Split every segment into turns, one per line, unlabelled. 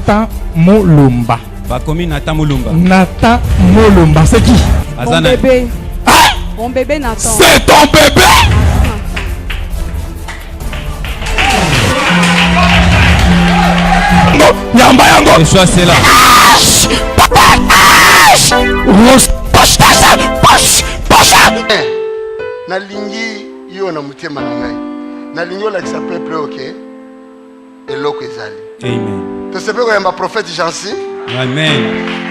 Nathan Molumba.
Bakomi Nathan Molumba.
Nathan Molumba, c'est qui?
Mon bébé. Mon bébé Nathan.
C'est ton bébé? Yamba yango.
Et soit c'est là.
Nalingi yo na mutema na ngai. Nalingi la kisa peuple OK. Eloko ezali.
Amen.
To sepe ko yamba prophète Jansi.
Amen.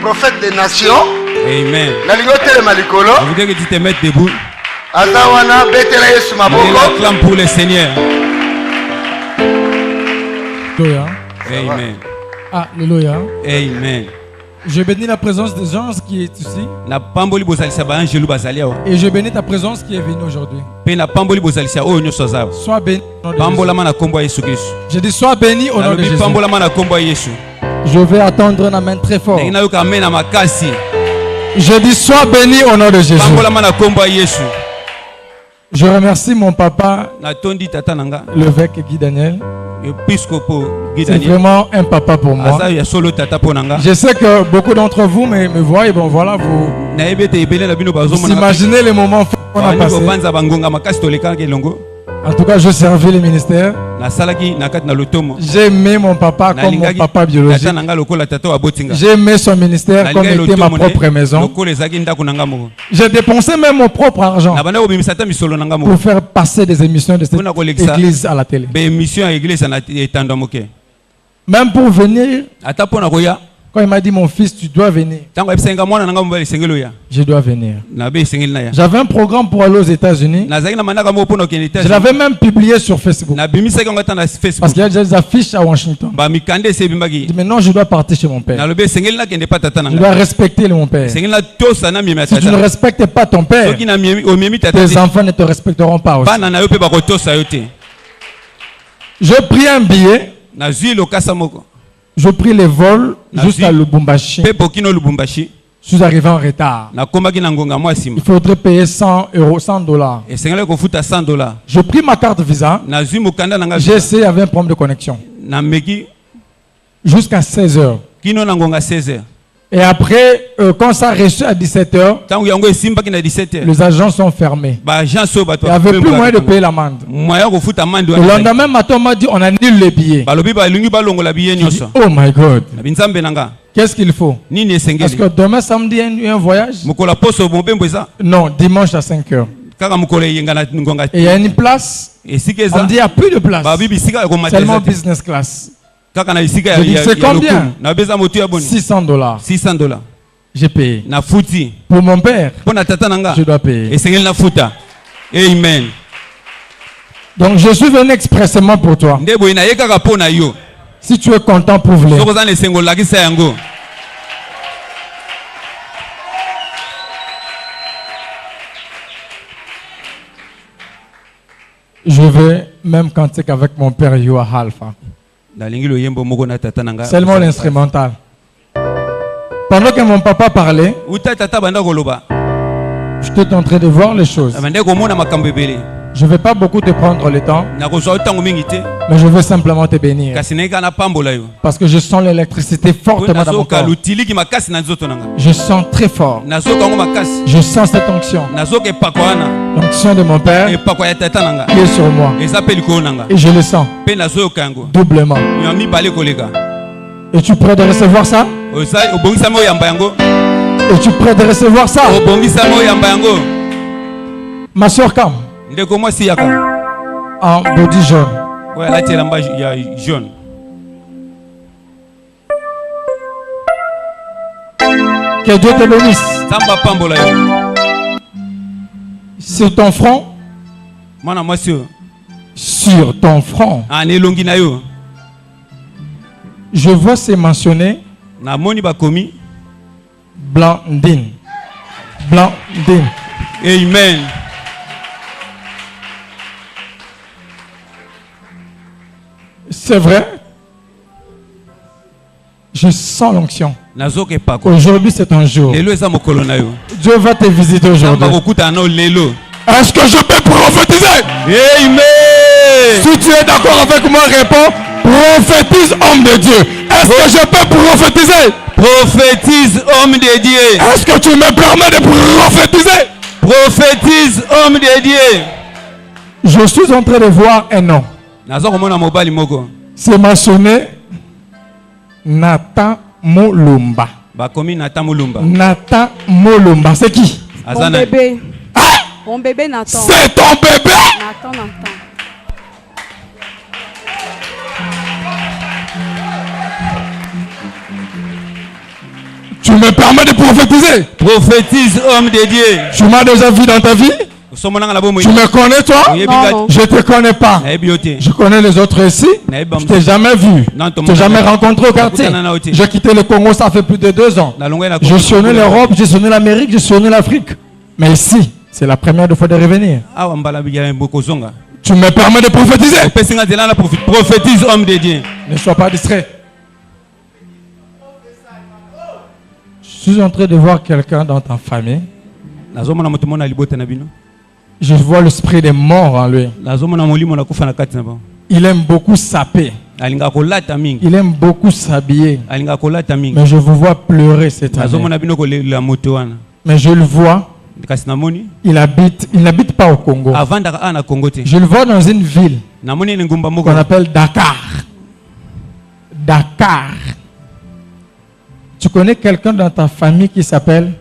Prophète des nations.
Amen.
Nalingi telema likolo.
Je voudrais que tu te mettes debout.
Azawana betela Yesu maboko.
Il acclame pour le Seigneur.
Alléluia.
Amen.
Alléluia.
Amen.
Je bénis la présence des anges qui est ici. Et je bénis ta présence qui est venue aujourd'hui. Sois béni au nom de Jésus. Je dis sois béni au nom de Jésus. Je vais attendre un amen très fort. Je dis sois béni au nom de Jésus. Je remercie mon papa, l'évêque Guy Daniel. C'est vraiment un papa pour moi. Je sais que beaucoup d'entre vous me voient et bon voilà, vous imaginez les moments qu'on a passés. En tout cas, je servis le ministère. J'ai aimé mon papa comme mon papa biologique. J'ai aimé son ministère comme était ma propre maison. J'ai dépensé même mon propre argent pour faire passer des émissions de cette église à la télé. Même pour venir, quand il m'a dit mon fils, tu dois venir. Je dois venir. J'avais un programme pour aller aux États-Unis. Je l'avais même publié sur Facebook. Parce qu'il y a des affiches à Washington. Je dis, mais non, je dois partir chez mon père. Je dois respecter mon père. Si tu ne respectes pas ton père, tes enfants ne te respecteront pas aussi. Je pris un billet. Je pris les vols jusqu'à Lubumbashi. Je suis arrivé en retard. Il faudrait payer 100 euros, $100. Je pris ma carte Visa. J'ai essayé, il y avait un problème de connexion. Jusqu'à 16 heures. Et après, quand ça a reçu à 17h, les agents sont fermés. Il n'y avait plus moyen de payer l'amende. Le lendemain matin, on m'a dit on annule les billets. Dit, oh my God. Qu'est-ce qu'il faut? Parce que demain samedi, il y a un voyage. Non, dimanche à 5h. Et il y a une place. On dit il n'y a plus de place. Seulement business class. C'est combien? $600. J'ai payé. Pour mon père, je dois payer.
Amen.
Donc je suis venu expressément pour toi. Si tu es content, prouve-le. Je vais même canter qu'avec mon père Yoa Alpha. Seulement l'instrumental. Pendant que mon papa parlait, j'étais en train de voir les choses. Je ne vais pas beaucoup te prendre le temps, mais je veux simplement te bénir. Parce que je sens l'électricité fortement dans mon corps. Je sens très fort. Je sens cette onction. L'onction de mon père qui est sur moi. Et je le sens doublement. Es-tu prêt de recevoir ça? Es-tu prêt de recevoir ça? Ma soeur Cam. En body jaune. Que Dieu te bénisse. Sur ton front. Sur ton front. Je vois c'est mentionné Blandine. Blandine.
Amen.
C'est vrai. Je sens l'onction. Aujourd'hui c'est un jour. Dieu va te visiter aujourd'hui. Est-ce que je peux prophétiser?
Amen.
Si tu es d'accord avec moi, réponds Prophétise, homme de Dieu. Est-ce que je peux prophétiser?
Prophétise, homme de Dieu.
Est-ce que tu me permets de prophétiser?
Prophétise, homme de Dieu.
Je suis en train de voir un nom. C'est mentionné Nathan Molumba. Nathan Molumba, c'est qui?
Mon bébé. Mon bébé Nathan.
C'est ton bébé?
Nathan.
Tu me permets de prophétiser?
Prophétise, homme de Dieu.
Tu m'as déjà vu dans ta vie? Tu me connais toi?
Non.
Je ne te connais pas. Je connais les autres ici. Je ne t'ai jamais vu. Je ne t'ai jamais rencontré au quartier. J'ai quitté le Congo, ça fait plus de 2 ans. J'ai sonné l'Europe, j'ai sonné l'Amérique, j'ai sonné l'Afrique. Mais ici, c'est la première fois de revenir. Tu me permets de prophétiser?
Prophétise, homme de Dieu.
Ne sois pas distrait. Je suis en train de voir quelqu'un dans ta famille. Je vois l'esprit des morts en lui. Il aime beaucoup saper. Il aime beaucoup s'habiller. Mais je vous vois pleurer cette année. Mais je le vois. Il n'habite pas au Congo. Je le vois dans une ville qu'on appelle Dakar. Dakar. Tu connais quelqu'un dans ta famille qui s'appelle?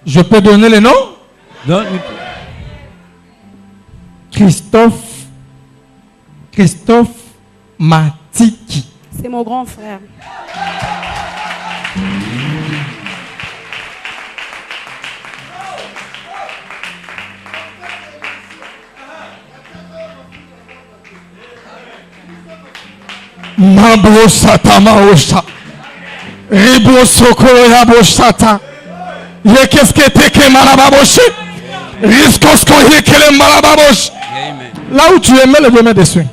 Je peux donner le nom?
Non.
Christophe Matiki.
C'est mon grand frère.
Mabro Satama Osha. Ribo Sokolo Yaboshata. Yekeske Teke Malababoshi. Riskosko Yekele Malababoshi. Là où tu es, mets les 2 mains dessus.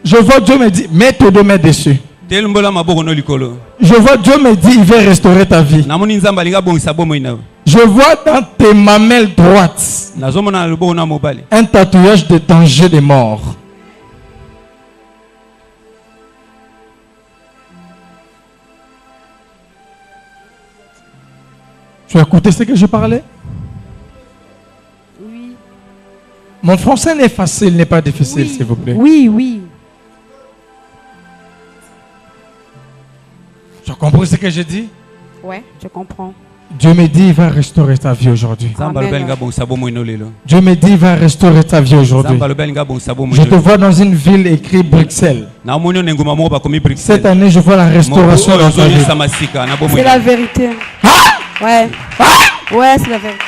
Je vois Dieu me dit, mets tes 2 mains dessus. Je vois Dieu me dit, il va restaurer ta vie. Je vois dans tes mamelles droites un tatouage de danger de mort. Tu as écouté ce que je parlais?
Oui.
Mon français n'est facile, n'est pas difficile, s'il vous plaît.
Oui.
Tu as compris ce que je dis?
Ouais, je comprends.
Dieu me dit, il va restaurer ta vie aujourd'hui. Dieu me dit, il va restaurer ta vie aujourd'hui. Je te vois dans une ville écrit Bruxelles. Cette année, je vois la restauration dans ta vie.
C'est la vérité. Ouais. Ouais, c'est la vérité.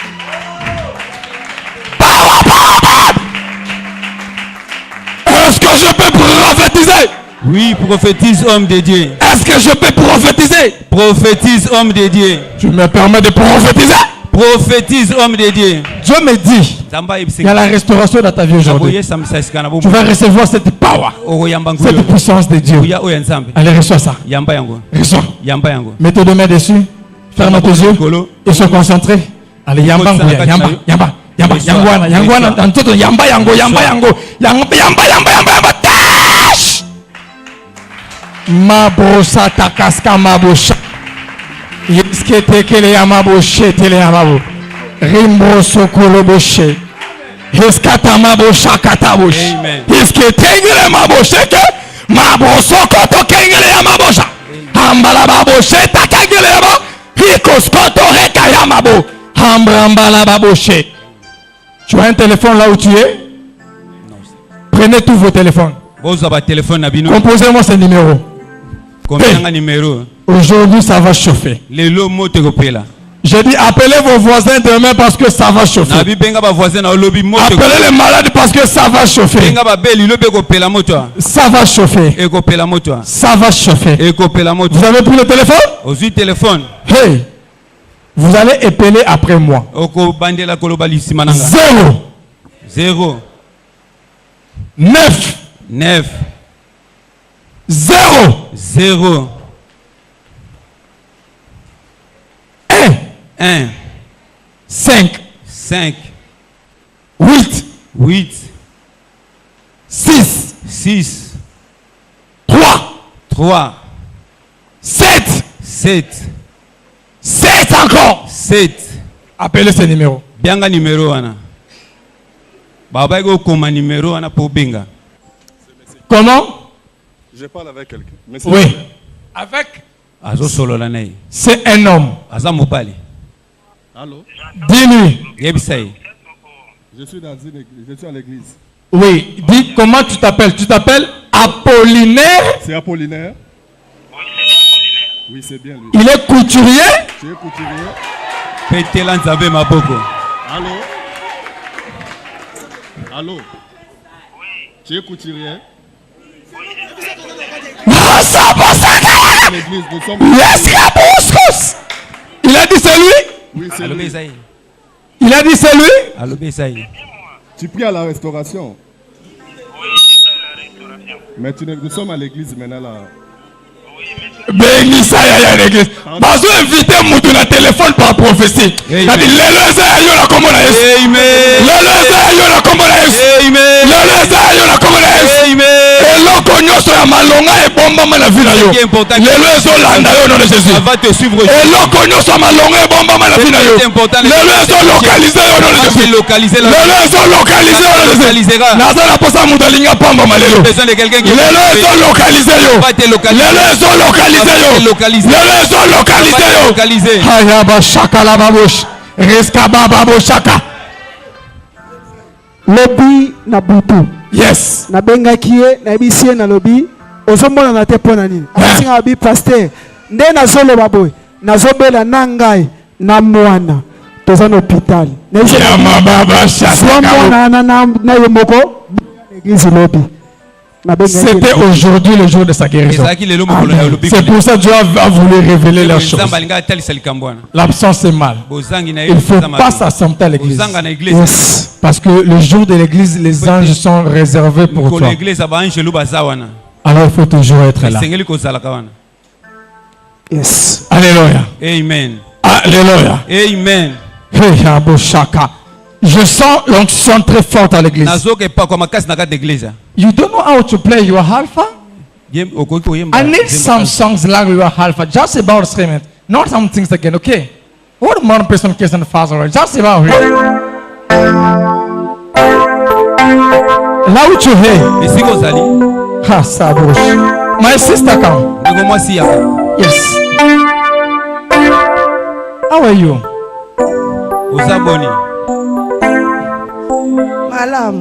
Est-ce que je peux prophétiser?
Oui, prophétise, homme de Dieu.
Est-ce que je peux prophétiser?
Prophétise, homme de Dieu.
Tu me permets de prophétiser?
Prophétise, homme de Dieu.
Dieu me dit, il y a la restauration dans ta vie aujourd'hui. Tu vas recevoir cette power, cette puissance de Dieu. Allez, reçois ça. Reçois. Mets tes 2 mains dessus. Ferme tes yeux et sois concentré. Allez, yamba, tash! Mabrosa takaska mabosha. Yeske tekele yamaboshe tele yamabo. Rimbo sokolo boshe. Heskata mabosha kataboshe. Yeske tengele maboshe ke mabosoko to kengele yamabosha. Ambala baboshe takengele yamabo. Tu as un téléphone là où tu es? Prenez tous vos téléphones. Composez-moi ce numéro. Aujourd'hui ça va chauffer. J'ai dit appelez vos voisins demain parce que ça va chauffer. Appelez les malades parce que ça va chauffer. Ça va chauffer. Ça va chauffer. Vous avez pris le téléphone? Hey, vous allez épeler après moi. 0 9 0 1 5 8 6
Voix.
7.
7.
7 encore.
7.
Appelez ce numéro.
Bianga numéro ana. Baba ego koma numéro ana pour binga.
Comment?
Je parle avec quelqu'un.
Oui. Avec?
Azo solo la nei.
C'est un homme.
Aza mobali.
Allô?
Dis-lui.
Yebisai.
Je suis à l'église.
Oui. Dis comment tu t'appelles? Tu t'appelles Apollinaire?
C'est Apollinaire? Oui, c'est bien lui.
Il est couturier?
Tu es couturier?
Petela nzabe maboko.
Allô? Allô? Tu es couturier?
L'église, nous sommes... Il a dit c'est lui?
Oui, c'est lui.
Il a dit c'est lui?
Allô, Besaï.
Tu pries à la restauration? Mais nous sommes à l'église maintenant là.
Béni ça y a l'église. Bazo invité Moutou na téléphone par prophétie. Il a dit leleza yo la komona Yesu. Amen. Leleza yo la komona Yesu. Amen. Leleza yo la komona Yesu. Amen. Eloko nyoso ya malonga e bomba mana vina yo. Lelezo landa yo nom de Jésus.
Va te suivre.
Eloko nyoso malonga e bomba mana vina yo. Lelezo localiser yo nom de Jésus.
Localiser la.
Lelezo localiser yo nom de Jésus. Nazana posa mudalinga pamba malelo.
Besoin de quelqu'un qui.
Lelezo localiser yo.
Va te localiser.
Lelezo localiser.
Localisé.
Localisé. Hayaba shaka la babush. Reska baba shaka.
Lobby na butu.
Yes.
Na benga kiye na bisie na lobby. Ozomona na te pona nini. Asinga abi pasteur. Nde na zolo baboy. Na zobela nangai na mwana. Toza na hôpital.
Ya mababa shaka.
Na yomoko. Église lobby.
C'était aujourd'hui le jour de sa guérison. C'est pour ça que Dieu a voulu révéler leurs choses. L'absence est mal. Il ne faut pas s'assembler à l'église. Yes. Parce que le jour de l'église, les anges sont réservés pour toi. Alors il faut toujours être là.
Yes.
Alléluia.
Amen.
Alléluia.
Amen.
Je sens l'onction très forte à l'église. You don't know how to play your halfa? I need some songs like your halfa, just about instrument, not some things again, okay? What more person cares than the father? Just about it. Là où tu es. Ah, ça bouge. My sister come. Yes. How are you?
Malam.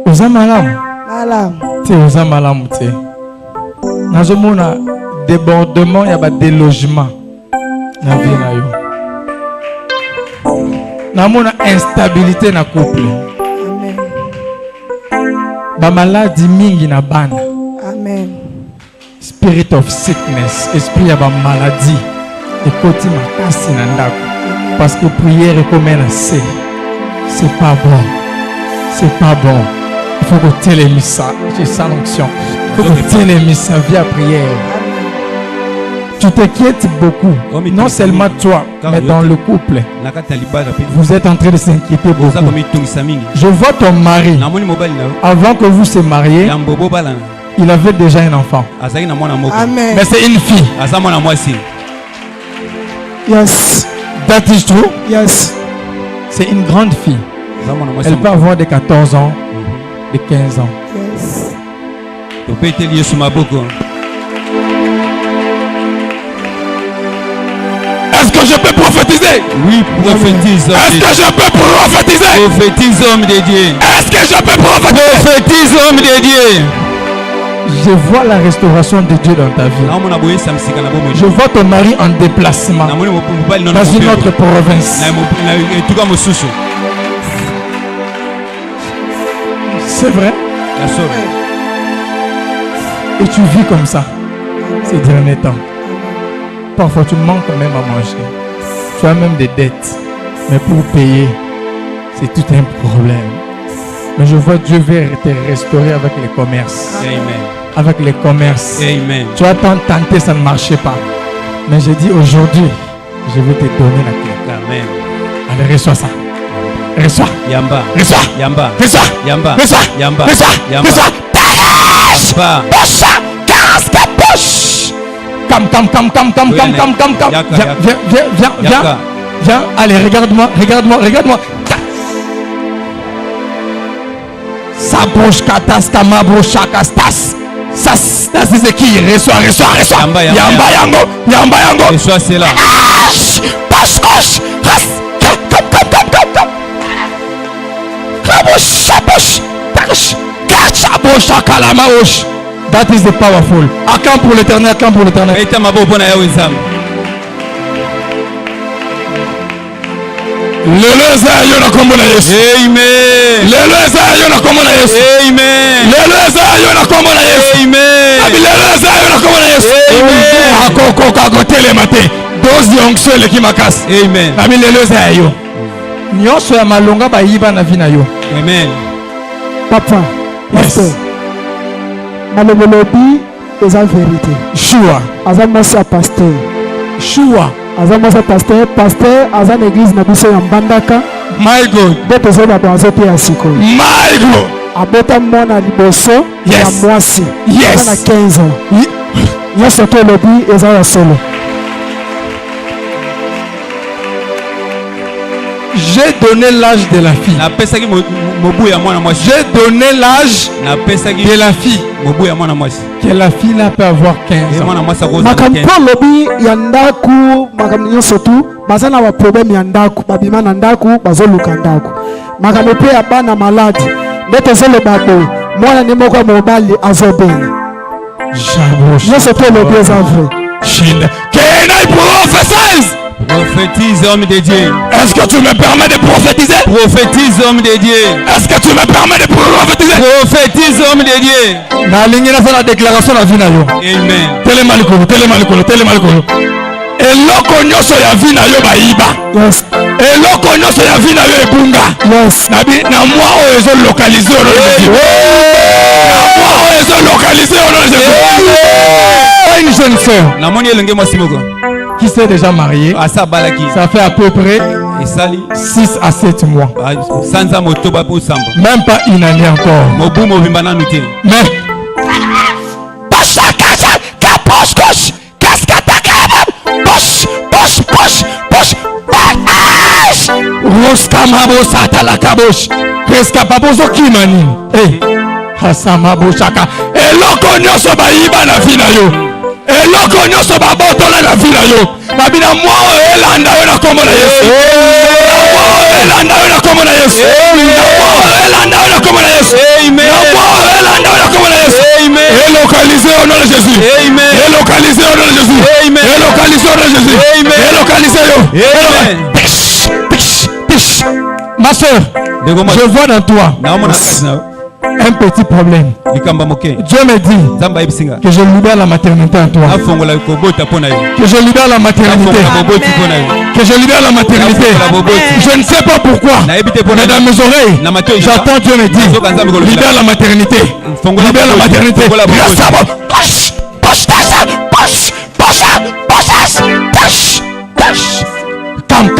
Oza malam.
Malam.
Te oza malam te. Nazomona débordement ya ba délogement na vie na yo. Namona instabilité na couple.
Amen.
Ba maladie mingi na bana.
Amen.
Spirit of sickness, esprit ya ba maladie ekoti makasi na ndako. Parce que prière est comme un assez. C'est pas bon. C'est pas bon. Il faut que tu aies mis ça. J'ai ça l'onction. Il faut que tu aies mis sa vie à prière. Tu t'inquiètes beaucoup. Non seulement toi, mais dans le couple. Vous êtes en train de s'inquiéter beaucoup. Je vois ton mari. Avant que vous se mariez, il avait déjà un enfant.
Amen.
Mais c'est une fille.
Yes.
That is true?
Yes.
C'est une grande fille. Elle peut avoir de 14 ans, de 15 ans.
Yes.
Est-ce que je peux prophétiser?
Oui, prophétise.
Est-ce que je peux prophétiser?
Prophétise, homme de Dieu.
Est-ce que je peux prophétiser?
Prophétise, homme de Dieu.
Je vois la restauration de Dieu dans ta vie. Je vois ton mari en déplacement dans une autre province. C'est vrai? Et tu vis comme ça ces derniers temps. Parfois tu manques même à manger. Tu as même des dettes. Mais pour payer, c'est tout un problème. Mais je vois Dieu veut te restaurer avec les commerces.
Amen.
Avec les commerces.
Amen.
Tu as tant tenté, ça ne marchait pas. Mais j'ai dit aujourd'hui, je vais te donner la clé.
Amen.
Allez, reçois ça. Reçois.
Yamba.
Reçois.
Yamba.
Reçois.
Yamba.
Reçois.
Yamba.
Reçois.
Yamba.
Reçois.
Yamba.
Pocha. Casque. Pocha. Viens, allez, regarde-moi. Sabroche katas kama brocha kastas. Sas, c'est qui? Reçois. Yamba yango.
Reçois c'est là.
Poche. That is the powerful. Acclame pour l'éternel.
Amen.
Papa, yes. Malobolobi est la vérité.
Shua.
Azamasa pasteur.
Shua.
Azamasa pasteur, azan église na biso ya Mbandaka.
My God.
Beto zo ba banzo pe asiko.
My God.
Abota mwana liboso ya mwasi.
Yes.
Na 15 ans. Yeso to lobi eza ya solo.
J'ai donné l'âge de la fille. J'ai donné l'âge de la fille. Que la fille n'a pas avoir 15 ans.
Makampo lobi yandaku makamnyo sotu bazana wa problème yandaku babima nandaku bazoluka ndaku. Makamepe ya bana maladi. Ndeto zolo babo mwana ni moko mobali azobena. Yeso to lobi eza vrai.
Shinda. Can I prophesy?
Prophétise, homme de Dieu.
Est-ce que tu me permets de prophétiser?
Prophétise, homme de Dieu.
Est-ce que tu me permets de prophétiser?
Prophétise, homme de Dieu.
Na lingi na la déclaration la vie na yo.
Amen.
Telemalikolo. Eloko nyoso ya vie na yo bayiba.
Yes.
Eloko nyoso ya vie na yo ebunga.
Yes.
Na moi o ezo localiser au nom de Jésus. Na moi o ezo localiser au nom de Jésus. Une jeune sœur.
Na moni elenge mwasi moko.
Qui s'est déjà marié. Ça fait à peu près 6 à 7 mois. Même pas une année encore. Mais eloko nyonso babotola na vie na yo babina mwa elanda yo na kombo na Yesu. Elanda yo na kombo na Yesu. Elanda yo na kombo na Yesu. Elanda yo na kombo na Yesu. Élocalisé au nom de Jésus. Élocalisé au nom de Jésus. Élocalisé au nom de Jésus. Élocalisé yo. Ma soeur, je vois dans toi un petit problème. Dieu me dit que je libère la maternité en toi. Que je libère la maternité. Que je libère la maternité. Je ne sais pas pourquoi, mais dans mes oreilles, j'entends Dieu me dire libère la maternité. Libère la maternité. Calme.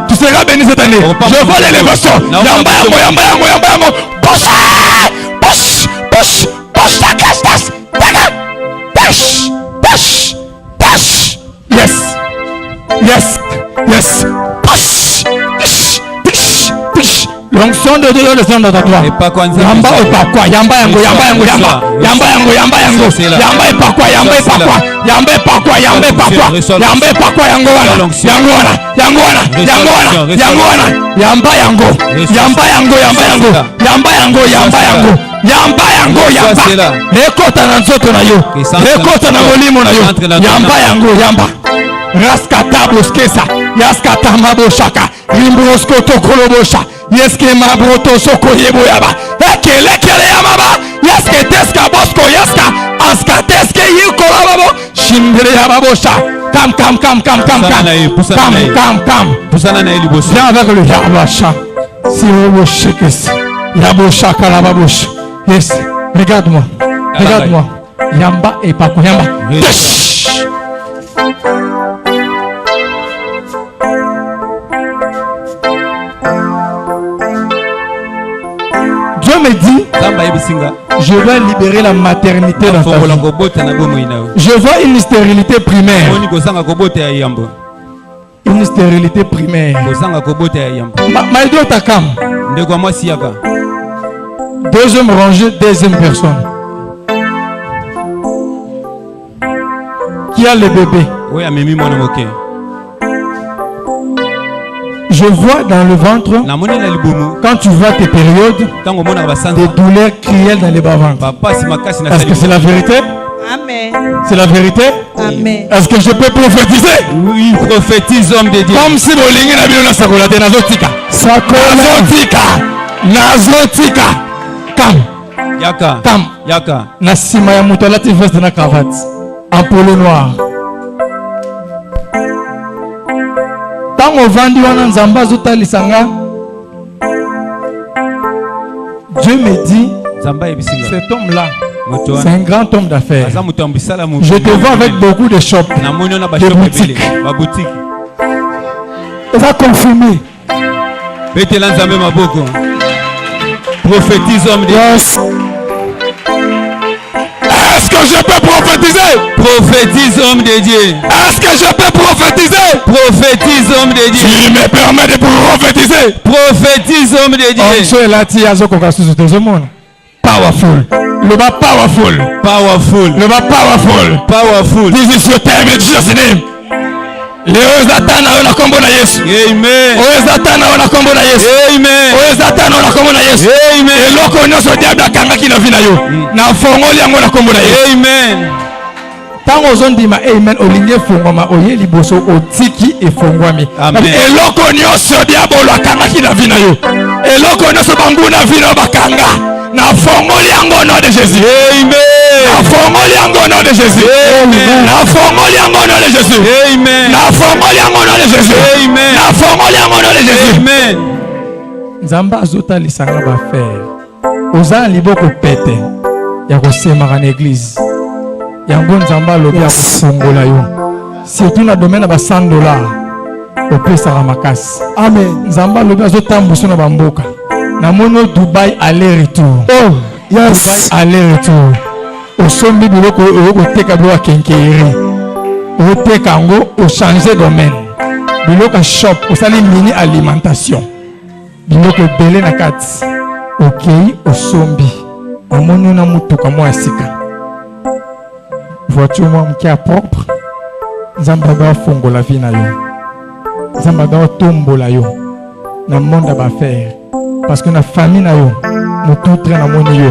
Tu seras béni cette année. Je vois l'élévation. Yamba yango. Yes. L'onction de Dieu descend dans ta gloire. Yamba epakwa. Yamba yango. Ekota na nzoto na yo. Ekota na molimo na yo. Yamba. Raskatabos kesa. Yaskatama shaka. Rimbrosko tokolobosha. Yeske mabroto soko yeboyaba. Ekele yamaba. Yeske teska bosko yeska. Aska teske yikolababo. Shindere yababosha. Kam.
Poussana na eli bosso.
Viens avec le yabasha. Si vous shekes. Yabosha kalababosh. Yes. Regarde-moi. Yamba et pas yamba.
me dit, je dois libérer la maternité dans ta vie. Je vois une stérilité primaire. Une stérilité primaire. Deuxième rangée, deuxième personne. Qui a le bébé? Je vois dans le ventre, quand tu vois tes périodes, des douleurs crielles dans les bas-ventres. Est-ce que c'est la vérité?
Amen.
C'est la vérité?
Amen.
Est-ce que je peux prophétiser?
Oui, prophétise, homme de Dieu.
Comme si Bolingi n'a bien sakolate nazotika. Nazotika. Kam.
Yaka.
Kam.
Yaka.
Na sima ya muto alati veste na cravate. En polo noir. Tango vandi wana nzamba azotalisanga lisanga. Dieu me dit, cet homme-là, c'est un grand homme d'affaires. Je te vois avec beaucoup de shops, de boutiques. Et ça confirmé.
Prophétise, homme de Dieu.
Est-ce que je peux prophétiser?
Prophétise, homme de Dieu.
Est-ce que je peux prophétiser?
Prophétise, homme de Dieu.
Tu me permets de prophétiser?
Prophétise, homme de Dieu.
Powerful. Le bas powerful.
Powerful.
Le bas powerful.
Powerful.
This is your time in Jesus' name. Les Zatana on a combo na Yesu.
Amen.
Les Zatana on a combo na Yesu.
Amen.
Les Zatana on a combo na Yesu.
Amen.
Et loko nyoso diable kanga ki na vina yo. Na fongoli yango na combo na Yesu.
Amen.
Tango zondima amen olinge fongoma oye liboso otiki e fongwami.
Amen.
Et loko nyoso diable kanga ki na vina yo. Et loko nyoso bangu na vina bakanga. Na fongoli yango au nom de Jésus.
Amen.
Na fongoli yango au nom de Jésus.
Amen.
Na fongoli yango au nom de Jésus.
Amen.
Na fongoli yango au nom de Jésus.
Amen.
Na fongoli yango au nom de Jésus.
Amen.
Nzamba azota lisanga ba faire. Oza liboko pete ya kosemaka na église. Yango nzamba lobi ya kofongola yo. Surtout na domaine ba $100 opesaka makasi. Amen. Nzamba lobi azotambusa na bamboka. Namono Dubaï aller-retour. Oh, yes. Dubaï aller-retour. Au sombi biloko oteka biloko kenkeri. Oteka ngo o changer domaine. Biloko shop, osali mini alimentation. Biloko belé na kati. Okay, au sombi. Namono na mutuka mo asika. Voiture mo mkia propre. Nzamba ba fongola vie na yo. Nzamba ba tombola yo. Na monde ba faire. Parce que la famille n'a yo, nous tout traîne à mon yo.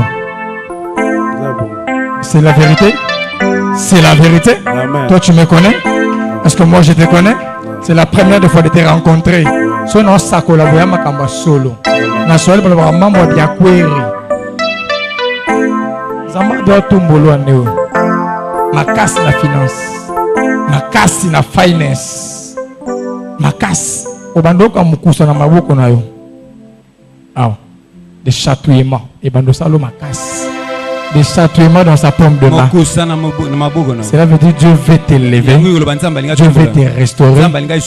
C'est la vérité. C'est la vérité.
Amen.
Toi tu me connais? Est-ce que moi je te connais? C'est la première fois de te rencontrer. So non ça collabore ma kamba solo. Na solo pour le maman bien kweri. Zamba doit tombolo aneo. Ma casse la finance. Ma casse la finance. Ma casse. Obandoka mukusa na maboko na yo. Ah, des chatouillements et bandosalo makas, des chatouillements dans sa paume de main. Cela veut dire Dieu veut t'élever, Dieu veut te restaurer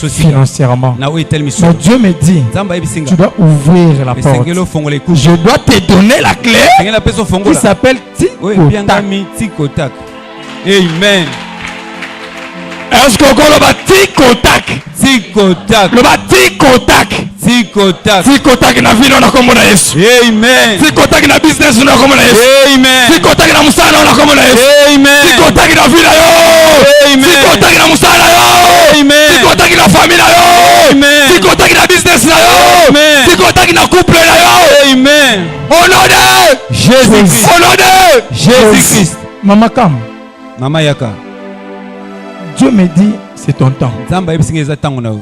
financièrement. Mais Dieu me dit, tu dois ouvrir la porte. Je dois te donner la clé qui s'appelle Tikotak.
Amen.
Est-ce qu'on le bat Tikotak?
Tikotak.
Le bat Tikotak.
Tikotak.
Tikotak na vie na kombo na Yesu.
Amen.
Tikotak na business na kombo na Yesu.
Amen.
Tikotak na musala na kombo na Yesu.
Amen.
Tikotak na vie na yo.
Amen.
Tikotak na musala yo.
Amen.
Tikotak na famille na yo.
Amen.
Tikotak na business na yo.
Amen.
Tikotak na couple na yo.
Amen.
Au nom de
Jésus.
Au nom de
Jésus-Christ.
Maman Kam.
Maman Yaka.
Dieu me dit c'est ton temps.
Zamba ebisinga tango na yo.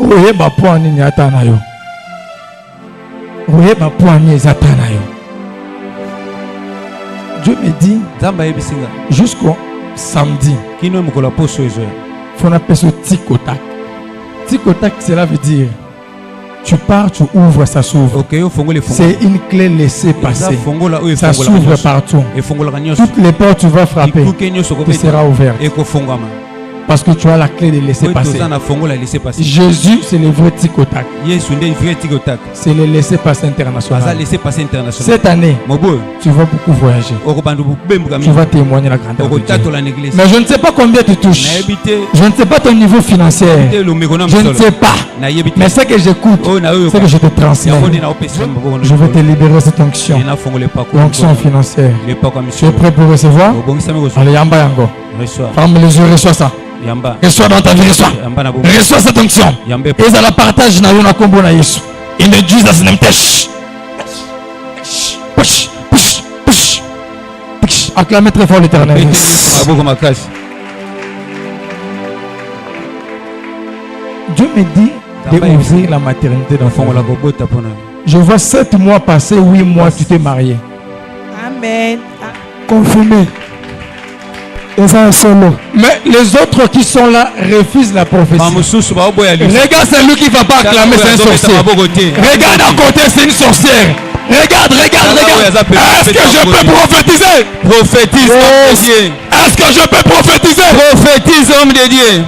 Oyeba poani ni ata na yo. Oyeba poani ezata na yo. Dieu me dit
Zamba ebisinga
jusqu'au samedi.
Kino mukola poso ezo.
Faut appeler ça Tikotak. Tikotak cela veut dire tu pars, tu ouvres, ça s'ouvre. Okay, c'est une clé laissée passer. Ça s'ouvre partout. Toutes les portes tu vas frapper, tu seras ouvert.
Parce que tu as la clé de laisser passer. Jésus, c'est le vrai tic-au-tac. C'est le laisser passer international. Cette année, tu vas beaucoup voyager. Tu vas témoigner la grandeur de Dieu. Mais je ne sais pas combien tu touches. Je ne sais pas ton niveau financier. Je ne sais pas. Mais ce que j'écoute, c'est que je te transmets. Je vais te libérer cette onction. L'onction financière. Tu es prêt pour recevoir? Allez, Yamba Yango. Ferme les yeux, reçois ça. Reçois dans ta vie, reçois. Reçois cette onction. Et ça la partage dans le combo na Yesu. In the Jesus name. Push. Acclamez très fort l'Éternel. Dieu me dit d'ouvrir la maternité d'enfant. Je vois 7 mois passer, 8 mois, tu t'es marié.
Amen.
Confirmé. Et ça solo.
Mais les autres qui sont là refusent la prophétie. Regarde celui qui ne va pas acclamer, c'est un sorcier. Regarde à côté, c'est une sorcière. Regarde. Est-ce que je peux prophétiser?
Prophétise, homme de Dieu.
Est-ce que je peux prophétiser?
Prophétise, homme de Dieu.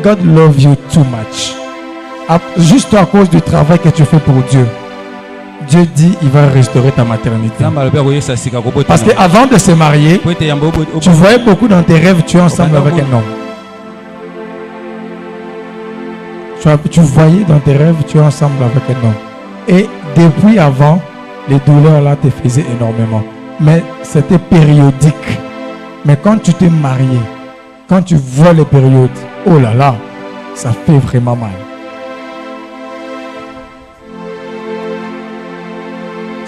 God loves you too much. Juste à cause du travail que tu fais pour Dieu. Dieu dit il va restaurer ta maternité. Parce qu'avant de se marier, tu voyais beaucoup dans tes rêves, tu es ensemble avec un homme. Tu voyais dans tes rêves, tu es ensemble avec un homme. Et depuis avant, les douleurs là te faisaient énormément. Mais c'était périodique. Mais quand tu t'es marié, quand tu vois les périodes, oh là là, ça fait vraiment mal.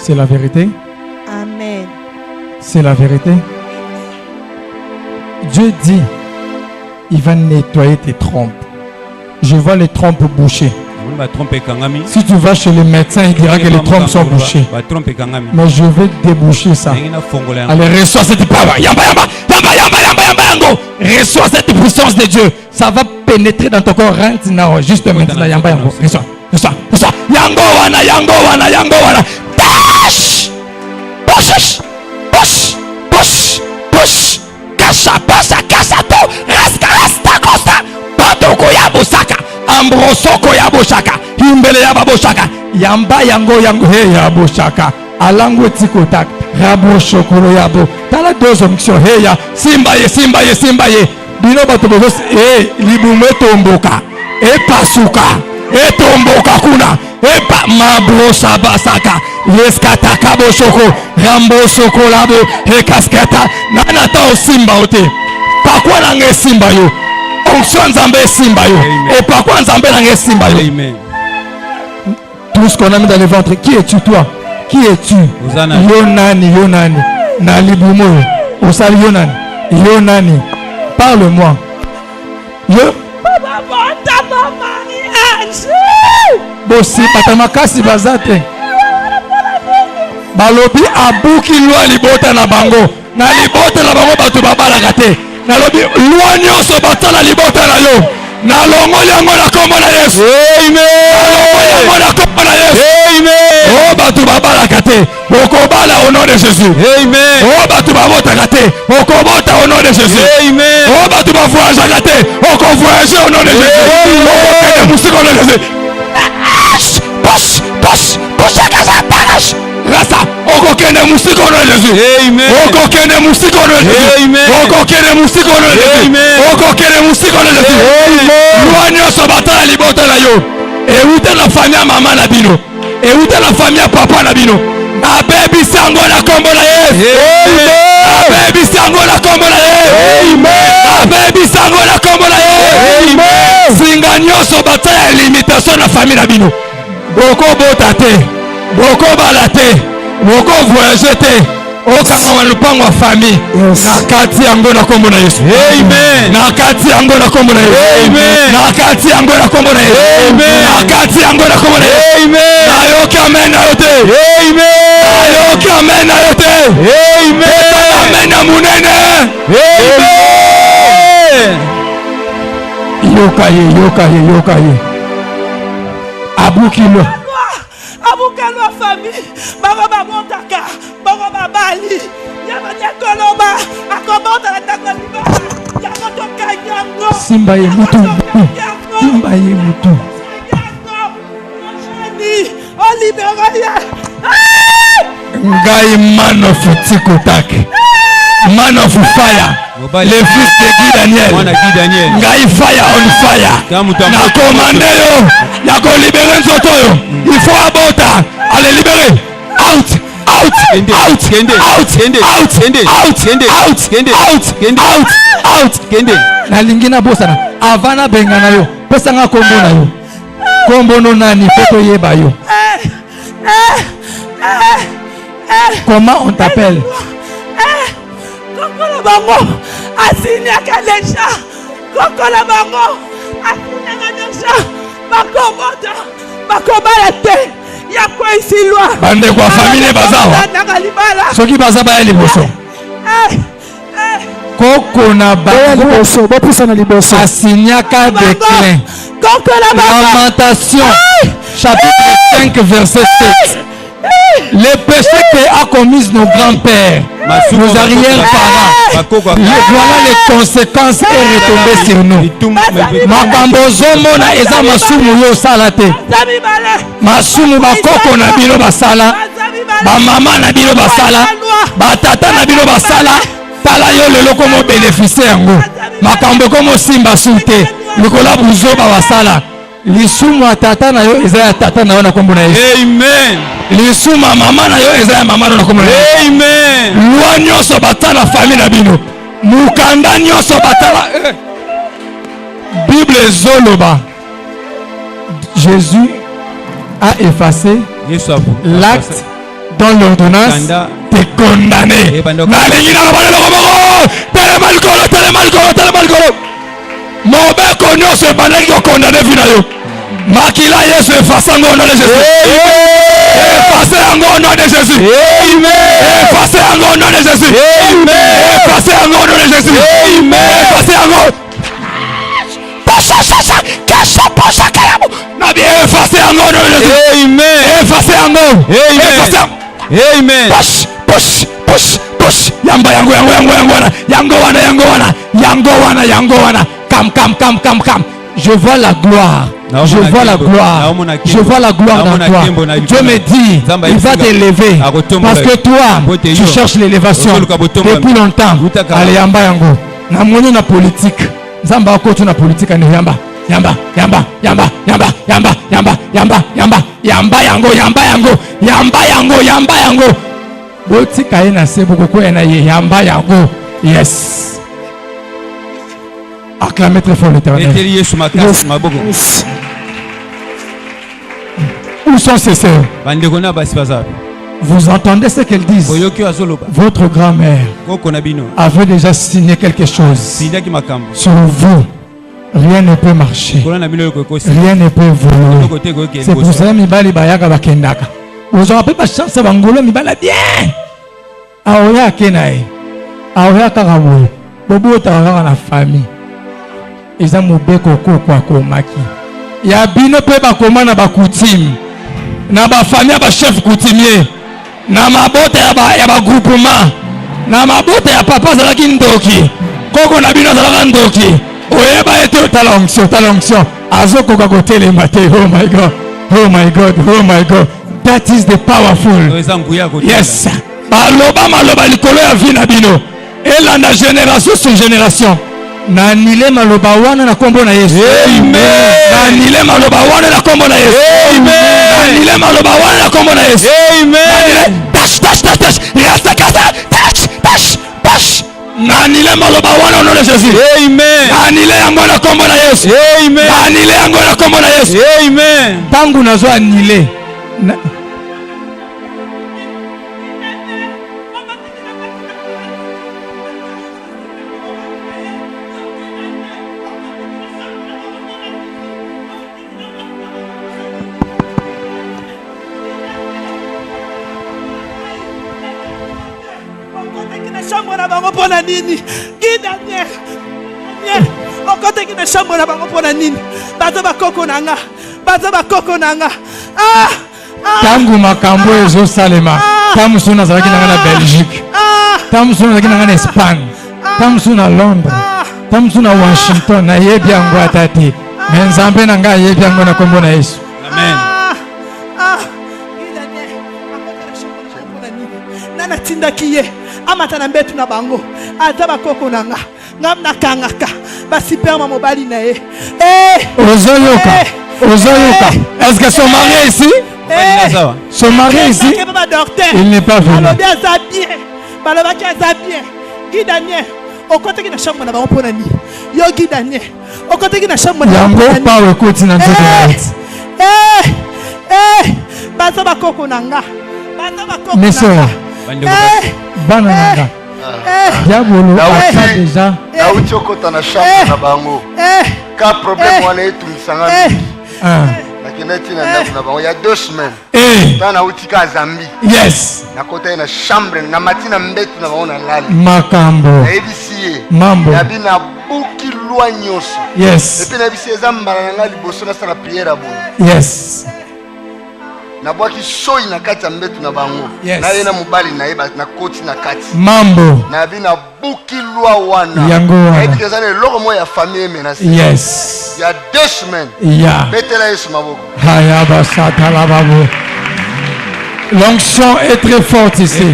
C'est la vérité?
Amen.
C'est la vérité? Dieu dit, il va nettoyer tes trompes. Je vois les trompes bouchées. Si tu vas chez le médecin, il dira que les trompes sont bouchées. Mais je vais déboucher ça. Allez, reçois cette parole. Reçois cette puissance de Dieu. Ça va pénétrer dans ton corps. Juste maintenant. Reçois. Yango wana. Push. Kasha to. Rasta costa. Patoko ya bosaka. Ambrosoko ya boshaka. Himbele ya baboshaka. Yamba yango he ya boshaka. Alango tikotak. Rabo shokoro yabo. Tala deux options. Heya. Simba ye. Bino batobos. Libume tomboka. Pasuka. Tomboka kuna. Mabrosa basaka. Yeskata kabo shoko. Rambo shoko labo. Kasketa. Nanata o simba ote. Pakwa nange simba yo. Onction Nzambe simba yo. Et pourquoi Nzambe nange simba yo? Amen. Tout ce qu'on a mis dans le ventre. Qui es-tu toi? Qui es-tu? Yonani. Nalibumo. Osali Yonani. Parle-moi. Bossi patamakasi bazate. Balobi abuki lwa libota na bango. Na libota na bango batu babalaka te. Nalobi lwa nyonso batala libota na yo. Nalongo yango na kombo na Yesu. Amen. Oh batu babalaka te. Okobala au nom de Jésus. Amen. Oh batu babotaka te. Okobota au nom de Jésus. Amen. Oh batu bavoyagaka te. Okovoyager au nom de Jésus. Okokende musiko au nom de Jésus. Push. Rasta. Okokende musiko au nom de Jésus. Amen. Okokende musiko au nom de Jésus. Amen. Okokende musiko au nom de Jésus. Amen. Okokende musiko au nom de Jésus. Amen. Loanyo sobatala libota na yo. Et où est la famille à maman na bino? Et où est la famille à papa na bino? Na baby sango na kombo na Yesu. Amen. Na baby sango na kombo na Yesu. Amen. Na baby sango na kombo na Yesu. Amen. Singa nyonso bataya limitation na famille na bino. Boko bota te. Boko balate. Boko voyager te. Okanga walupango wa famille. Nakati yango na kombo na Yesu. Amen. Nakati yango na kombo na Yesu. Amen. Nakati yango na kombo na Yesu. Amen. Nakati yango na kombo na Yesu. Amen. Nayoki amen na yote. Amen. Nayoki amen na yote. Amen. Amen na munene. Amen. Yoka ye. Abukilo.
Abukalo famille. Baba montaka. Baba bali. Yaba koloba.
Simba ye mutu. Simba ye mutu. Ngai man of Tikotak. Man of fire. Le fils de Guy Daniel. Ngai fire on fire. Na commandé yo. Yako libérer nzoto yo. Il faut abota. Allez libérer. Out. Out. Out. Out. Out. Na lingina bosana. Avana bengana yo. Pesanga kombo na yo. Kombo no nani foto yeba yo. Comment on t'appelle?
Kokola bango asinyaka déjà. Kokola bango asinyaka déjà. Bakomota bakobala te. Ya kwa isi loi.
Bande kwa famille bazawa. Soki bazaba ya liboso. Koko na bango bopisa na liboso. Asinyaka déclin.
Kokola bango.
Lamentation chapitre 5 verset 7. Les péchés qu'a commis nos grands-pères, nos arrière-parents, voilà les conséquences et retombées sur nous. Makambo zomona eza masumu yo salate. Masumu bakoko na bino basala, ba mama na bino basala, ba tata na bino basala, tala yo lelo komo bénéficier yango. Makambo komo simba sute, likola buzoba basala. Lisumu atata na yo eza ya tata na yo na kombo na Yesu.
Amen.
Lisuma mama na yo eza ya mama na kombo na Yesu.
Amen.
Loi nyonso batala famille na bino. Mukanda nyonso batala. Bible zoloba. Jésus a effacé l'acte dans l'ordonnance de condamner. Nalingi na bana lokoboko. Telemalkolo. Mobeko nyonso bandaki ko condamner vina yo. Makila Yesu efface ngo nom de Jésus. Efface ngo nom de Jésus. Amen. Efface ngo nom de Jésus. Amen. Efface ngo nom de Jésus. Amen. Efface ngo. Pasha kalamu. Na bien efface ngo nom de Jésus. Amen. Efface ngo. Amen. Push. Yamba yango wana. Come. Je vois la gloire. Je vois la gloire dans toi. Dieu me dit, il va t'élever. Parce que toi, tu cherches l'élévation depuis longtemps. Allez, yamba yango. Na moni na politique. Zamba akoto na politique ane yamba. Yamba yango. Botika ina sebo koko ena yamba yango. Yes. Acclamez très fort l'Éternel. Où sont ces sœurs? Vous entendez ce qu'elles disent? Votre grand-mère avait déjà signé quelque chose. Sur vous, rien ne peut marcher. Rien ne peut voler. C'est pour ça que Mibali Bayaka Bakendaka. Vous n'avez pas chance à Bangolo Mibala bien. Aoya Kenae. Aoya Karabou. Bobo Tarara la famille. Ils ont mobeko kwa komaki. Ya bino pe ba komana ba coutume. Na ba famille ba chef coutumier. Na mabote ya ba groupement. Na mabote ya papa zalaki ndoki. Koko na bino zalaka ndoki. Oyeba ete talonction. Azoko ka kotele mate. Oh my God. That is the powerful. Yes. Maloba likolo ya vina bino. Elanda génération sur génération. Nanile maloba wana na kombo na Yesu. Amen. Nanile maloba wana na kombo na Yesu. Amen. Nanile maloba wana na kombo na Yesu. Amen. Touch. Resta casa. Touch. Nanile maloba wana na Jésus. Amen. Nanile yango na kombo na Yesu. Amen. Nanile yango na kombo na Yesu. Amen. Tangu nazo anile.
Nini Guy Daniel okote ki na chambre na bango pona nini baza bakoko nanga
tangu makambo ezo salema tamu sona zalaki nanga na Belgique tamu sona zalaki nanga na Espagne
Tamsuna Londres. Tamsuna Washington na yebi yango atati. Menzambe na nga yebi yango na kombo na Yesu. Amen.
Nana tinda kiye amata na mbetu na bango ata bakoko nanga ngam na kangaka basiperma mobali na ye.
Ozoyoka. Ozoyoka. Est-ce que son mari est ici? Son mari est ici? Il n'est pas venu.
Guy Daniel, au côté de la chambre, on a un Yogi Daniel, au côté de la chambre, on a
un
il y a 2 semaines.
Yes.
Na côté na chambre na matina mbetu na baona lali.
Makambo.
Na ebisiye.
Mambo.
Ya bina buki lwa nyoso.
Yes.
Et puis na ebisiye zambala na ngali boso na sala prière abo.
Yes.
Na bwaki soyi na kati ya mbetu na bango.
Yes.
Na yena mobali na yeba na koti na kati.
Mambo.
Na bina buki lwa wana.
Yango wana.
Et puis zane loko mo ya famille menacé.
Yes.
Il y a 2 semaines.
Yeah.
Betela Yesu maboko.
Haya basata la babu. L'onction est très forte ici.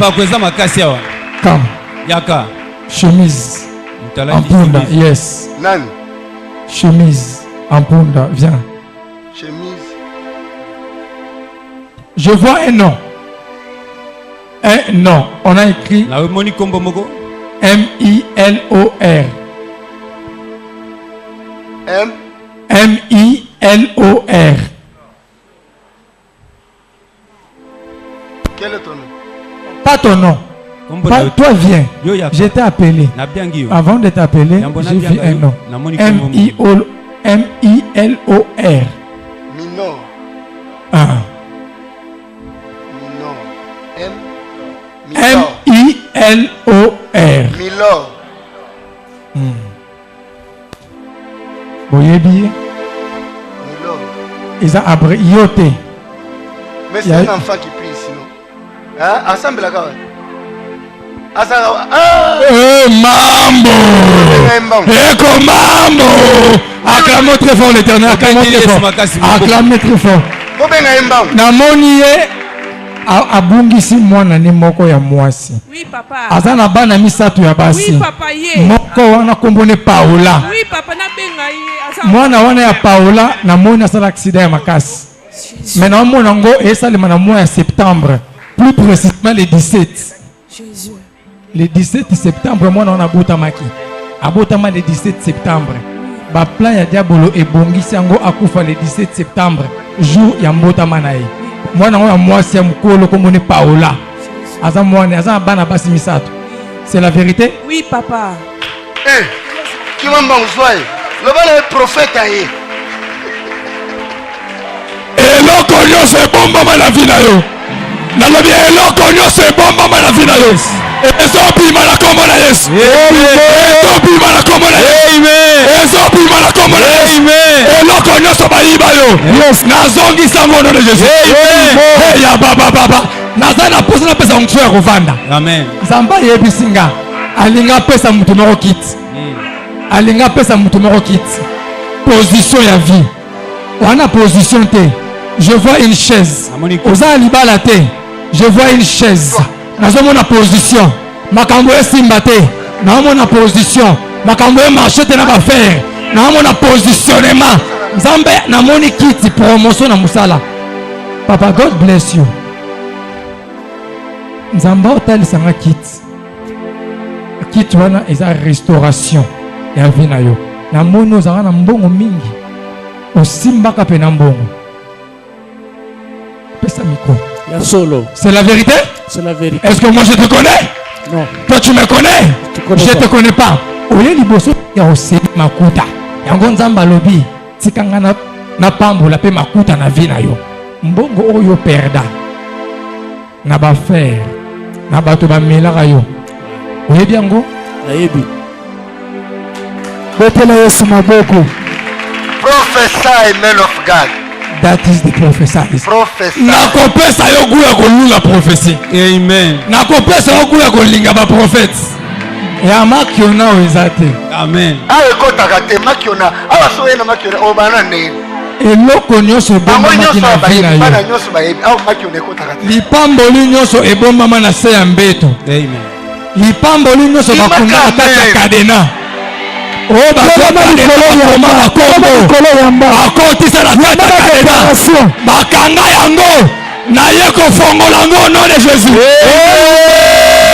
Come.
Yaka.
Chemise. En punda. Yes.
Nani.
Chemise. En punda. Viens.
Chemise.
Je vois un nom. Un nom. On a écrit M-I-L-O-R. M-I-L-O-R.
Quel est ton nom?
Pas ton nom. Toi viens. Je t'ai appelé. Avant de t'appeler, j'ai vu un nom. M-I-L-O-R.
Minor.
M-I-L-O-R.
Milor.
Boyebi.
Milor.
Ils ont abri yoté.
Mais c'est un enfant qui prie ici, non? Hein? Ensemble là, quand
Mambo! Eko Mambo! Acclamons très fort l'Éternel. Acclamons très fort. Acclamez très fort. Namoni abungisi mwana ni moko ya mwasi.
Oui papa.
Azana bana misatu ya basi.
Oui papa ye.
Moko wana kombone Paola.
Oui papa na benga ye.
Mwana wana ya Paola namoni asala accident ya makasi. Maintenant mon ngo esalema na mois ya septembre. Plus précisément le 17.
Jésus.
Le 17 septembre, moi on a botamaki. Abotama le 17 septembre. Ba plan ya diabolo ebongisi yango akufa le 17 septembre, jour ya mbotama na ye. Moi na ya mwasi ya mukolo komone Paola. Aza mwana aza bana basi misato. C'est la vérité?
Oui papa.
Eh, qui m'a mangé? Le bana est prophète aye.
Eloko nyonso ebombama na vie na yo. Nalobi eloko nyonso ebombama na vie na yo. Ezobima na kombo na Yesu. Ezobima na kombo na Yesu. Ezobima na kombo na Yesu. Eloko nyonso bayiba yo. Nazongisa ngono na Yesu. Ya baba. Naza na posa na pesa onction ya kovanda.
Amen.
Zamba yebisinga. Alinga pesa mutu moko kiti. Alinga pesa mutu moko kiti. Position ya vie. Wana position te. Je vois une chaise. Oza libala te. Je vois une chaise. Nazomona position. Makambo esimba te. Nazomona position. Makambo marché te na ba faire. Nazomona positionnement. Nzambe namoni kiti promotion na musala. Papa, God bless you. Nzamba otalisanga kiti. Kiti wana eza restauration ya vie na yo. Namoni ozanga na mbongo mingi. Osimbaka pe na mbongo. Pesa micro.
Solo.
C'est la vérité?
C'est la vérité.
Est-ce que moi je te connais?
Non.
Toi tu me connais? Je te connais pas. Oye liboso ya oseli makuta. Yango nzamba lobi tikanga na pambola pe makuta na vie na yo. Mbongo oyo perda. Na ba faire. Na bato ba melaka yo. Oye biango?
Ayebi.
Betela Yesu maboko.
Prophesy, man of God.
That is the prophecy.
Prophesy.
Nakopesa yo guya kolunga prophecy.
Amen.
Nakopesa yo guya kolinga ba prophets. Et à Makiona Oezate.
Amen.
Ah, écoute, t'as Makiona. Ah, soyez na Makiona. Oh, banane.
Et l'oko nyonso bomba makina vina yo. Lipamboli nyonso ebomba mana se ya mbeto.
Amen.
Lipamboli nyonso bakunda kata kadena. Oh bakoma likolo ya mama kombo. Akoti sala kata kadena. Bakanga yango. Na yeko fongola ngo au nom de Jésus.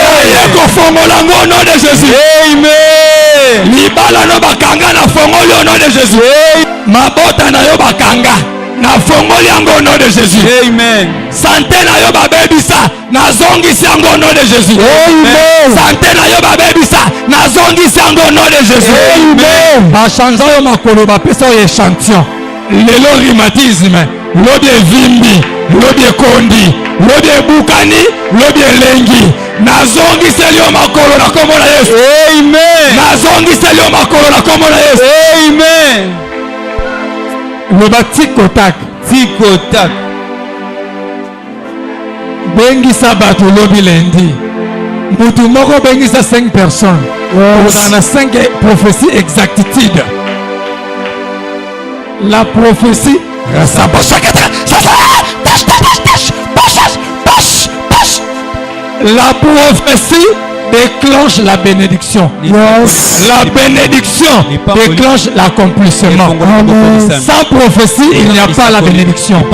Na yeko fongola ngo au nom de Jésus. Amen. Libala no bakanga na fongoli au nom de Jésus. Mabota na yo bakanga na fongoli yango au nom de Jésus. Amen. Santé na yo babebisa na zongisi yango au nom de Jésus. Amen. Santé na yo babebisa na zongisi yango au nom de Jésus. Amen. Ba chanza yo makolo ba pesa yo échantillon. Lelo rhumatisme, lobi vimbi, lobi kondi, lobi bukani, lobi lengi. Na zongisi yo makolo na kombo na Yesu. Amen. Na zongisi yo makolo na kombo na Yesu. Amen. Le batikotak. Tikotak. Bengisa bato lobi lendi. Mutu moko bengisa 5 personnes. On a 5 prophéties exactitude. La prophétie. La prophétie déclenche la bénédiction. Yes. La bénédiction déclenche l'accomplissement. Sans prophétie, il n'y a pas la bénédiction.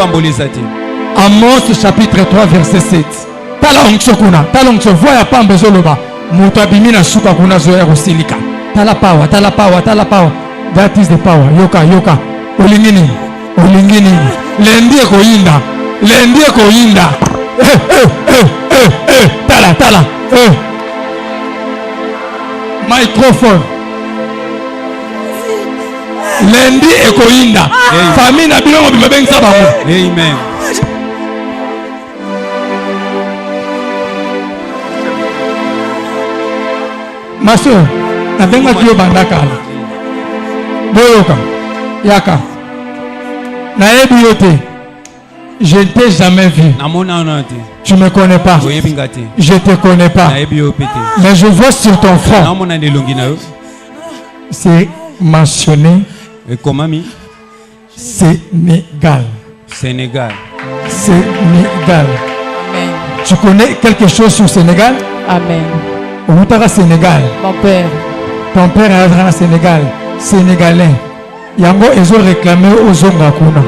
Amos chapitre 3 verset 7. Tala onksokuna, tala onksok, voya pambe zoloba. Mutabimi na suka kuna zoya rosilika. Tala power, tala power, tala power. That is the power. Yoka, yoka. Olingini, olingini. Lendi ekoinda, lendi ekoinda. Tala, tala. Microphone. Lendi ekoinda. Famille na bilongo bimebengisa bango. Amen. Maso, nabenga kiyo bandakala. Boyoka, yaka. Naebi yote. Je ne t'ai jamais vu. Tu ne me connais pas. Je ne te connais pas. Mais je vois sur ton front. C'est mentionné. Sénégal.
Sénégal.
Sénégal. Amen. Tu connais quelque chose sur Sénégal?
Amen.
Où tu es Sénégal?
Mon père.
Ton père est au Sénégal. Sénégalais. Yango, ils ont réclamé aux Zongakuna.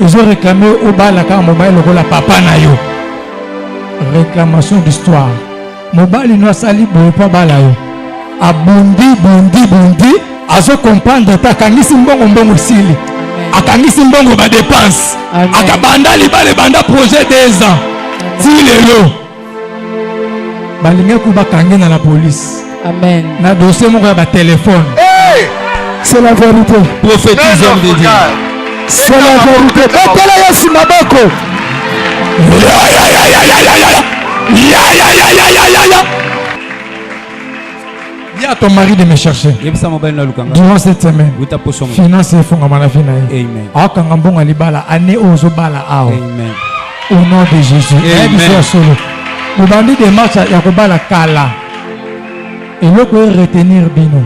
Ils ont réclamé au Balaka Mobile la papa na yo. Réclamation d'histoire. Mobile no sali boy pa balayo. Abundi bundi bundi azo comprendre ta kangisi mbongo mbongo sili. Akangisi mbongo ba dépense. Akabanda libale banda projet 2 ans. Ti lelo. Balinga ku bakangi na la police.
Amen.
Na dossier moko ya ba téléphone.
Hey!
C'est la vérité.
Prophétise homme de Dieu.
C'est la vérité. Betela Yesu maboko. Dis à ton mari de me chercher. Durant cette semaine. Finance et fonds à ma vie. Amen. Akangambonga libala ane ozo bala ao.
Amen.
Au nom de Jésus. Amen. Le bandit de marche ya kobala kala. Et le ko retenir bino.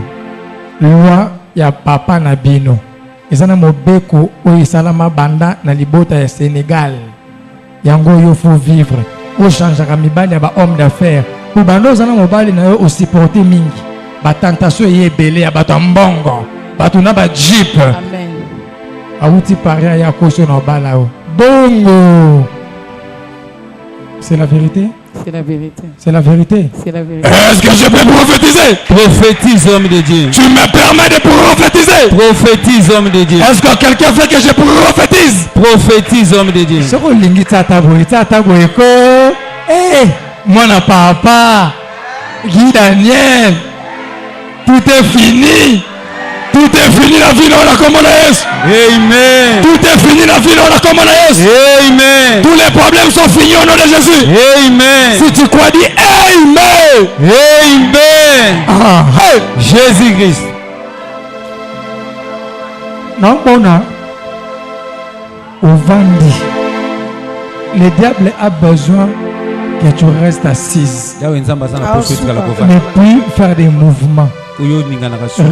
Loi ya papa na bino. Ezana mobeko oyo salama banda na libota ya Sénégal. Yango yo faut vivre. O changera mibali ya ba homme d'affaires. Pour bando zana mobali na yo o supporter mingi. Ba tentation yebele ya bato mbongo. Bato na ba jeep.
Amen.
Awuti paria ya koso na bala o. Bongo. C'est la vérité?
C'est la vérité.
C'est la vérité.
C'est la vérité.
Est-ce que je peux prophétiser?
Prophétise, homme de Dieu.
Tu me permets de prophétiser?
Prophétise, homme de Dieu.
Est-ce que quelqu'un fait que je prophétise?
Prophétise, homme de Dieu.
Ce qu'on lingi tatago eko. Eh, moi na papa. Guy Daniel. Tout est fini. Tout est fini la vie dans la commonesse.
Amen.
Tout est fini la vie dans la commonesse.
Amen.
Tous les problèmes sont finis au nom de Jésus.
Amen.
Si tu crois, dis Amen.
Amen.
Ah, hey.
Jésus-Christ.
Non, on a au Vandi. Le diable a besoin
que tu restes assise. Ne plus faire des mouvements.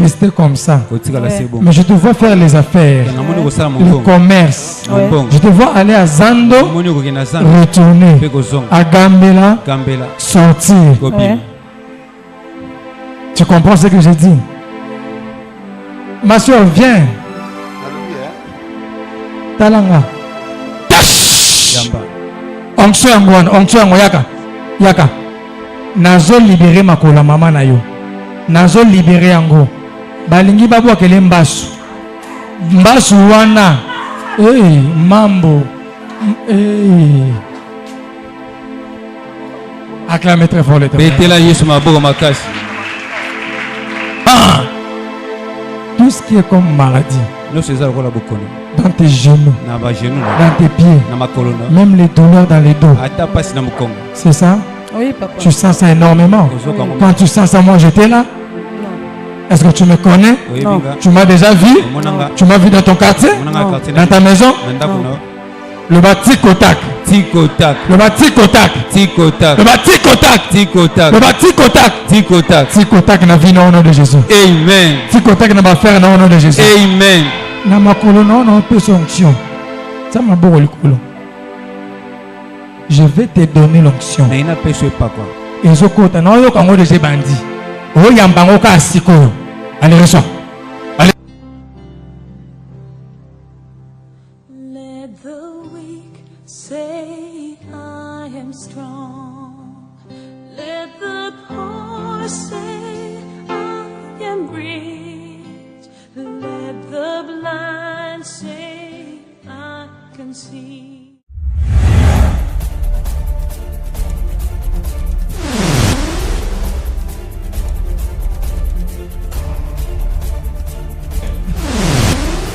Rester comme ça. Mais je te vois faire les affaires, le commerce. Je te vois aller à Zando, retourner à Gambela, sortir. Tu comprends ce que je dis? Ma soeur, viens. Talanga. Onction yaka. Nazo libérer makola mama na yo. Nazo libérer yango. Balingi babu akele mbasu. Mbasu wana. Mambo. Acclamez très fort le témoin. Tout ce qui est comme maladie dans tes genoux, dans tes pieds, même les douleurs dans les dos, c'est ça?
Oui, papa.
Tu sens ça énormément. Quand tu sens ça, moi j'étais là. Est-ce que tu me connais?
Non.
Tu m'as déjà vu? Tu m'as vu dans ton quartier? Dans ta maison? Le bas tic-au-tac.
Tic-au-tac.
Le bas tic-au-tac.
Tic-au-tac.
Le bas tic-au-tac.
Tic-au-tac.
Le bas tic-au-tac.
Tic-au-tac.
Tic-au-tac na vie au nom de Jésus.
Amen.
Tic-au-tac na ba faire au nom de Jésus.
Amen.
Na makolo non peut sanction. Ça m'a beau le colo. Je vais te donner l'onction.
Mais il n'a pas ce papa.
Et ce côté non yo kango de ces bandits. Oh yambango ka siko. Allez reçois.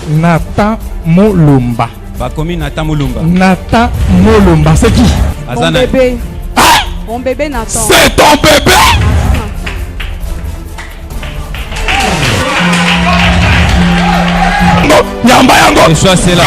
Nathan Molumba.
Bakomi Nathan Molumba.
Nathan Molumba, c'est qui?
Mon bébé. Mon bébé Nathan.
C'est ton bébé? Yamba yango.
Et soit c'est là.